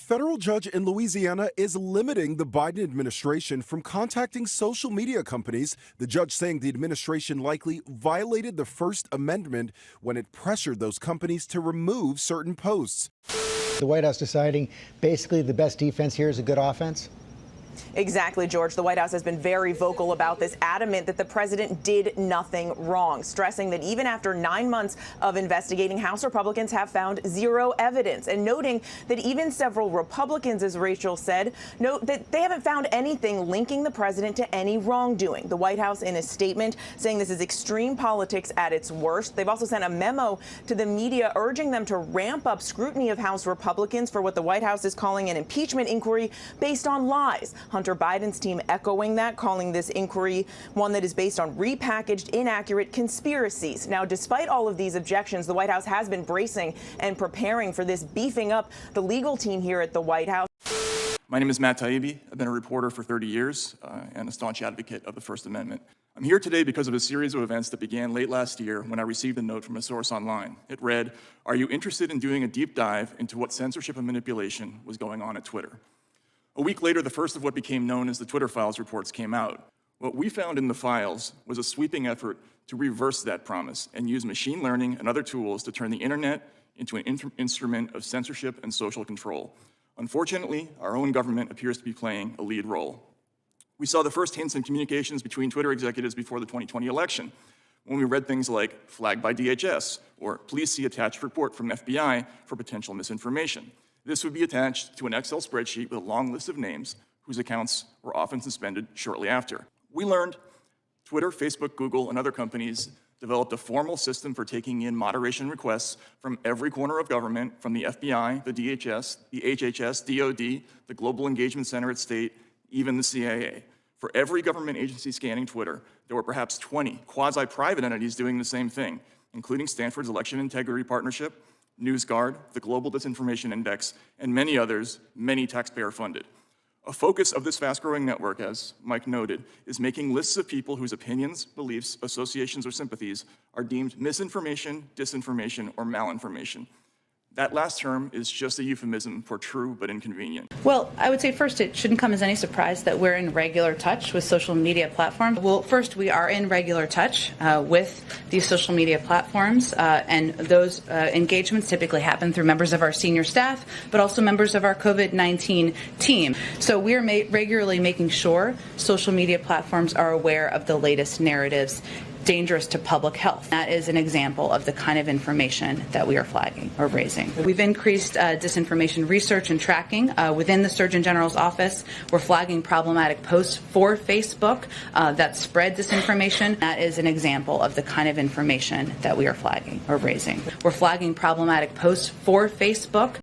federal judge in Louisiana is limiting the Biden administration from contacting social media companies. The judge saying the administration likely violated the First Amendment when it pressured those companies to remove certain posts. The White House deciding basically the best defense here is a good offense? Exactly, George. The White House has been very vocal about this, adamant that the president did nothing wrong, stressing that even after 9 months of investigating, House Republicans have found zero evidence, and noting that even several Republicans, as Rachel said, note that they haven't found anything linking the president to any wrongdoing. The White House, in a statement, saying this is extreme politics at its worst. They've also sent a memo to the media urging them to ramp up scrutiny of House Republicans for what the White House is calling an impeachment inquiry based on lies. Hunter Biden's team echoing that, calling this inquiry one that is based on repackaged, inaccurate conspiracies. Now, despite all of these objections, the White House has been bracing and preparing for this, beefing up the legal team here at the White House. My name is Matt Taibbi. I've been a reporter for 30 years and a staunch advocate of the First Amendment. I'm here today because of a series of events that began late last year when I received a note from a source online. It read, "Are you interested in doing a deep dive into what censorship and manipulation was going on at Twitter?" A week later, the first of what became known as the Twitter Files reports came out. What we found in the files was a sweeping effort to reverse that promise and use machine learning and other tools to turn the internet into an instrument of censorship and social control. Unfortunately, our own government appears to be playing a lead role. We saw the first hints in communications between Twitter executives before the 2020 election, when we read things like "flagged by DHS" or "please see attached report from FBI for potential misinformation." This would be attached to an Excel spreadsheet with a long list of names whose accounts were often suspended shortly after. We learned Twitter, Facebook, Google, and other companies developed a formal system for taking in moderation requests from every corner of government, from the FBI, the DHS, the HHS, DOD, the Global Engagement Center at State, even the CIA. For every government agency scanning Twitter, there were perhaps 20 quasi-private entities doing the same thing, including Stanford's Election Integrity Partnership, NewsGuard, the Global Disinformation Index, and many others, many taxpayer-funded. A focus of this fast-growing network, as Mike noted, is making lists of people whose opinions, beliefs, associations, or sympathies are deemed misinformation, disinformation, or malinformation. That last term is just a euphemism for true but inconvenient. Well, I would say first, it shouldn't come as any surprise that we're in regular touch with social media platforms. Well, first, we are in regular touch with these social media platforms, and those engagements typically happen through members of our senior staff, but also members of our COVID-19 team. So we are regularly making sure social media platforms are aware of the latest narratives dangerous to public health. That is an example of the kind of information that we are flagging or raising. We've increased disinformation research and tracking within the Surgeon General's office. We're flagging problematic posts for Facebook that spread disinformation. That is an example of the kind of information that we are flagging or raising. We're flagging problematic posts for Facebook.